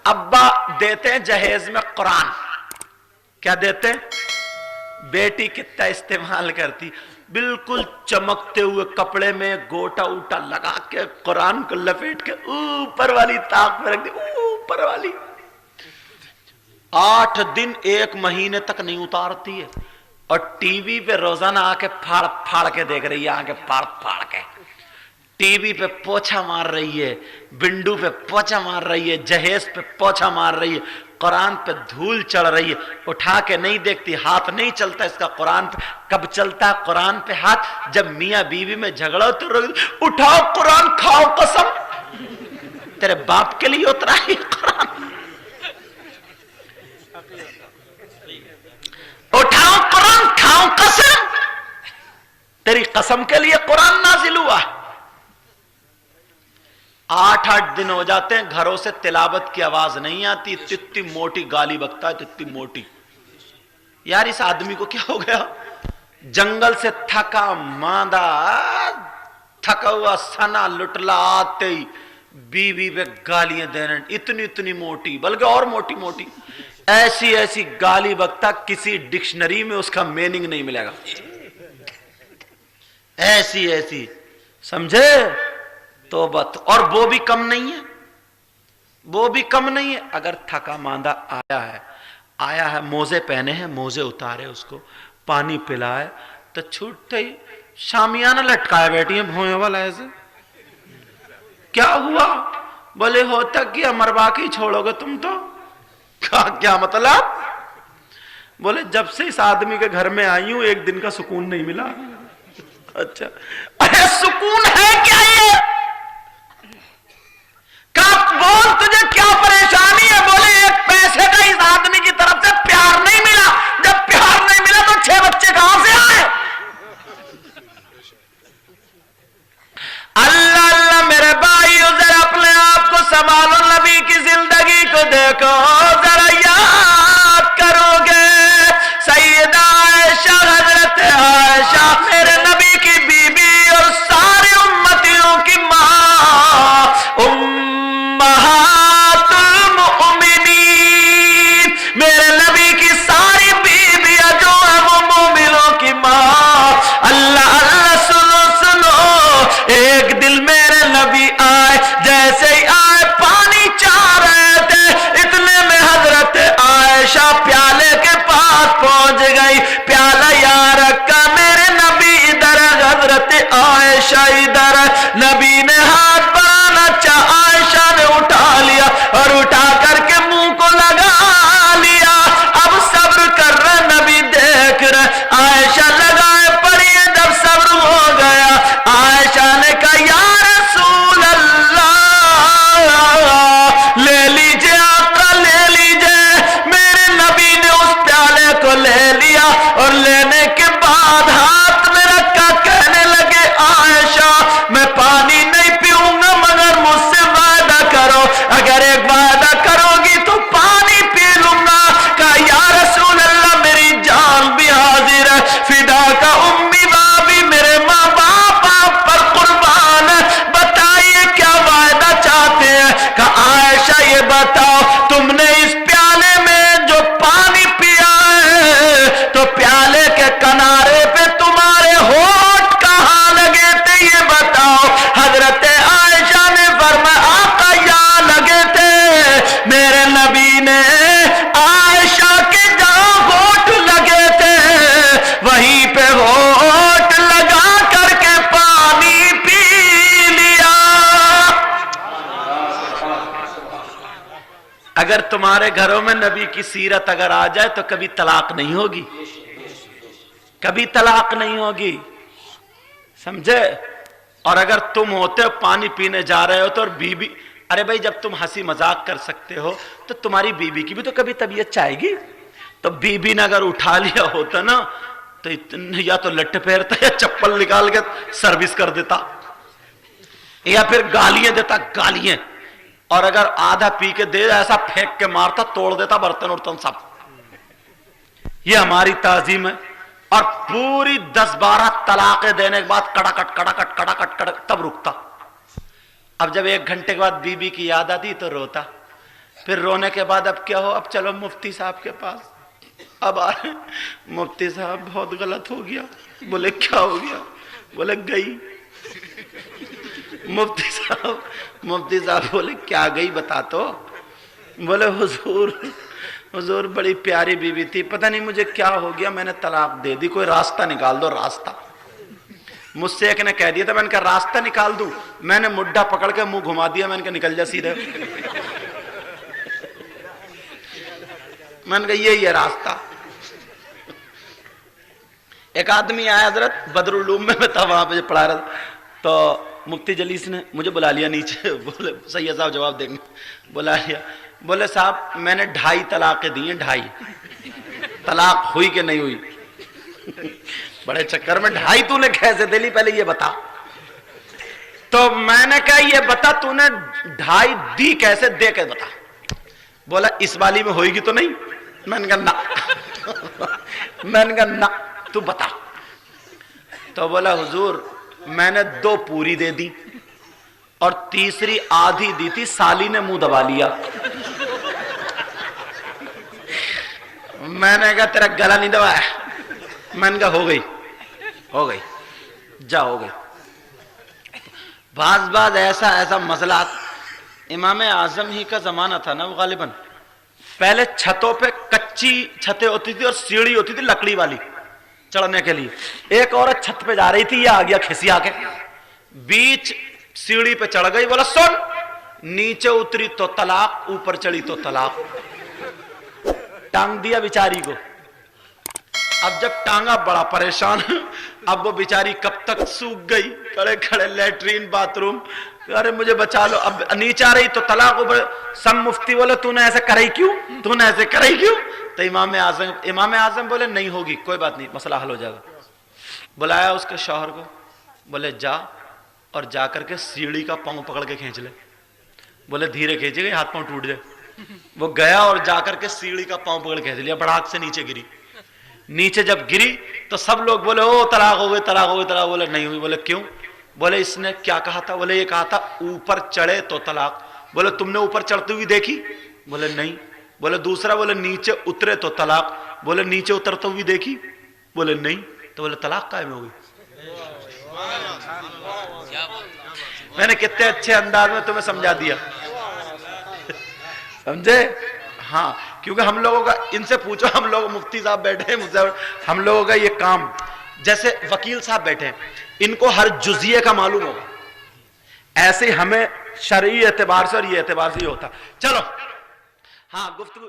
ابا دیتے ہیں جہیز میں قرآن. کیا دیتے ہیں؟ بیٹی کتنا استعمال کرتی, بالکل چمکتے ہوئے کپڑے میں گوٹا اوٹا لگا کے قرآن کو لپیٹ کے اوپر والی طاق میں رکھ دی, اوپر والی 8 دن 1 مہینے تک نہیں اتارتی ہے. اور ٹی وی پہ روزانہ آ کے پھاڑ پھاڑ کے دیکھ رہی ہے, آ کے پھاڑ پھاڑ کے ٹی وی پہ پوچھا مار رہی ہے, بنڈو پہ پوچھا مار رہی ہے, جہیز پہ پوچھا مار رہی ہے, قرآن پہ دھول چڑھ رہی ہے. اٹھا کے نہیں دیکھتی, ہاتھ نہیں چلتا اس کا قرآن پہ. کب چلتا ہے قرآن پہ ہاتھ؟ جب میاں بیوی میں جھگڑا تو اٹھاؤ قرآن, کھاؤ قسم, تیرے باپ کے لیے اترا ہی قرآن, اٹھاؤ قرآن, کھاؤ قسم, تیری قسم کے لیے قرآن نازل ہوا. 8 دن ہو جاتے ہیں, گھروں سے تلاوت کی آواز نہیں آتی. اتنی موٹی گالی بکتا ہے, اتنی موٹی. یار اس آدمی کو کیا ہو گیا؟ جنگل سے تھکا ماندہ تھکا ہوا سنا لٹلا آتے ہی بیوی پہ گالیاں دینے, اتنی اتنی موٹی, بلکہ اور موٹی موٹی, ایسی ایسی گالی بکتا کسی ڈکشنری میں اس کا میننگ نہیں ملے گا. ایسی ایسی, سمجھے؟ توبہ. اور وہ بھی کم نہیں ہے, وہ بھی کم نہیں ہے. اگر تھکا ماندہ آیا ہے موزے پہنے ہیں, موزے اتارے, اس کو پانی پلائے, تو چھوٹتے ہی شامیانہ لٹکائے بیٹھی ہیں بھوئیں والا ایسے. کیا ہوا؟ بولے ہوتا کیا, مروا کے ہی چھوڑو گے تم تو. کیا مطلب؟ بولے جب سے اس آدمی کے گھر میں آئی ہوں 1 دن کا سکون نہیں ملا. اچھا, ارے سکون ہے کیا یہ؟ بول تجھے کیا پریشانی ہے؟ بولے 1 پیسے کا اس آدمی کی طرف سے پیار نہیں ملا. جب پیار نہیں ملا تو 6 بچے کہاں سے آئے؟ اللہ اللہ میرے بھائی, ذرا اپنے آپ کو سنبھالو, نبی کی زندگی کو دیکھو, ذرا یاد کرو گے. سیدہ عائشہ, حضرت عائشہ میرے نبی کی بیوی اور سارے امتیوں کی ماں, امہات المؤمنین, میرے نبی کی ساری بیویاں جو ہیں وہ مومنوں کی ماں. اللہ اللہ, سنو سنو, ایک دل میرے نبی آئے, جیسے ہی آئے پانی چاہ رہے تھے, اتنے میں حضرت عائشہ پیالے کے پاس پہنچ گئی. پیالہ یا رکھا, میرے نبی ادھر, حضرت عائشہ ادھر. نبی نے ہاتھ بڑھانا چاہا, عائشہ نے اٹھا لیا اور اٹھا کر کے منہ کو لگا لیا. اب صبر کر رہے, نبی دیکھ رہے, عائشہ لگائے پڑی ہے. جب صبر ہو گیا, عائشہ نے کہا یا رسول اللہ, لے لیجئے آقا, لے لیجئے. میرے نبی نے اس پیالے کو لے لیا اور لینے کے بعد ہاتھ میں رکھا, کہنے لگے عائشہ میں پانی نہیں پیوں گا مگر مجھ سے وعدہ کرو, اگر ایک وعدہ کرو گی تو پانی پی لوں گا. کہا یا رسول اللہ میری جان بھی حاضر ہے, فدا کا امی بابی, میرے ماں باپ آپ پر قربان ہے, بتائیے کیا وعدہ چاہتے ہیں. کہا عائشہ یہ بتاؤ, تم نے اس پیالے میں جو پانی پیا ہے تو پیالے کے کنارے پہ تمہارے ہونٹ کہاں لگے تھے, یہ بتاؤ. حضرت عائشہ نے فرمایا آقا یہاں لگے تھے. میرے نبی نے عائشہ کے جہاں ہونٹ لگے تھے وہیں پہ ہونٹ لگا کر کے پانی پی لیا. اگر تمہارے گھروں میں نبی کی سیرت اگر آ جائے تو کبھی طلاق نہیں ہوگی, کبھی طلاق نہیں ہوگی, سمجھے. اور اگر تم ہوتے ہو پانی پینے جا رہے ہو تو اور بیوی, ارے بھائی جب تم ہنسی مذاق کر سکتے ہو تو تمہاری بیوی کی بھی تو کبھی طبیعت چاہے گی. تو بیوی نے اگر اٹھا لیا ہوتا نا تو یا تو لٹ پھیرتا یا چپل نکال کے سروس کر دیتا یا پھر گالیاں دیتا, گالیاں. اور اگر آدھا پی کے دے ایسا پھینک کے مارتا, توڑ دیتا برتن ورتن سب. یہ ہماری تعظیم ہے. اور پوری 10-12 طلاقیں دینے کے بعد کڑاکٹ کڑاکٹ کڑاکٹ کڑاکٹ تب رکتا. اب جب 1 گھنٹے کے بعد بیوی کی یاد آتی تو روتا, پھر رونے کے بعد اب کیا ہو، اب چلو مفتی صاحب کے پاس. اب آ رہے، مفتی صاحب بہت غلط ہو گیا. بولے کیا ہو گیا؟ بولے گئی. مفتی صاحب بولے کیا گئی بتا تو. بولے حضور بڑی پیاری بیوی تھی، پتہ نہیں مجھے کیا ہو گیا، میں نے طلاق دے دی، کوئی راستہ نکال دو. راستہ مجھ سے ایک نے کہہ دیا تھا، میں نے کہا راستہ نکال دوں، میں نے مڈھا پکڑ کے منہ گھما دیا، میں نے کہا نکل جا سیدھے. میں نے کہا یہی ہے راستہ. ایک آدمی آیا حضرت بدر العلوم میں تھا، وہاں پہ پڑھا رہا تھا، تو مفتی جلیس نے مجھے بلا لیا نیچے. بولے سید صاحب جواب دیں گے. بلا لیا. بولے صاحب میں نے 2.5 طلاقیں دی ہیں. 2.5 طلاق ہوئی کہ نہیں ہوئی؟ بڑے چکر میں 2.5 تو نے کیسے دے لی، پہلے یہ بتا. تو میں نے کہا یہ بتا تو نے 2.5 دی کیسے، دے کے بتا. بولا اس والی میں ہوئے گی تو نہیں؟ میں نے کہا نہ. میں نے کہا نہ تو بتا. تو بولا حضور میں نے 2 پوری دے دی اور تیسری آدھی دی تھی، سالی نے منہ دبا لیا. میں نے کہا تیرا گلا نہیں دبایا؟ میں نے کہا ہو گئی جا ہو گئی. بعض ایسا مسئلہ. امام اعظم ہی کا زمانہ تھا نا غالباً. پہلے چھتوں پہ کچی چھتیں ہوتی تھی اور سیڑھی ہوتی تھی لکڑی والی چڑھنے کے لیے. ایک عورت چھت پہ جا رہی تھی، یہ آ گیا کھسیا کے، بیچ سیڑھی پہ چڑھ گئی. بولا سن، نیچے اتری تو طلاق، اوپر چڑھی تو طلاق. ٹانگ دیا بیچاری کو. اب جب ٹانگا بڑا پریشان، اب وہ بیچاری کب تک سوکھ گئی، کھڑے لیٹرین باتھ روم. ارے مجھے بچا لو. اب نیچے آ رہی تو طلاق اوپر. سب مفتی بولے تو نے ایسے کرائی کیوں؟ تو امام اعظم بولے نہیں ہوگی، کوئی بات نہیں، مسئلہ حل ہو جائے گا. بلایا اس کے شوہر کو. بولے جا اور جا کر کے سیڑھی کا پاؤں پکڑ کے کھینچ لے. بولے دھیرے کھینچے گا، ہاتھ پاؤں ٹوٹ جائے. وہ گیا اور جا کر کے سیڑھی کا پاؤں پکڑ کے کھینچ لیا. بڑھاک سے نیچے گری. نیچے جب گری تو سب لوگ بولے او طلاق ہو گئی. بولے نہیں ہوئی. بولے کیوں؟ بولے اس نے کیا کہا تھا؟ بولے یہ کہا تھا اوپر چڑھے تو طلاق. بولے تم نے اوپر چڑھتی ہوئی دیکھی؟ بولے نہیں. بولے دوسرا، بولے نیچے اترے تو طلاق. بولے نیچے اترتے ہوئی دیکھی؟ بولے نہیں. تو بولے طلاق قائم ہو گئی. میں نے کتنے اچھے انداز میں تمہیں سمجھا دیا، سمجھے؟ ہاں، کیونکہ ہم لوگوں کا، ان سے پوچھو، ہم لوگ مفتی صاحب بیٹھے ہیں، ہم لوگوں کا یہ کام، جیسے وکیل صاحب بیٹھے ہیں، ان کو ہر جزیے کا معلوم ہوگا. ایسے ہمیں شرعی اعتبار سے اور یہ اعتبار سے یہ ہوتا. چلو ہاں گفتگو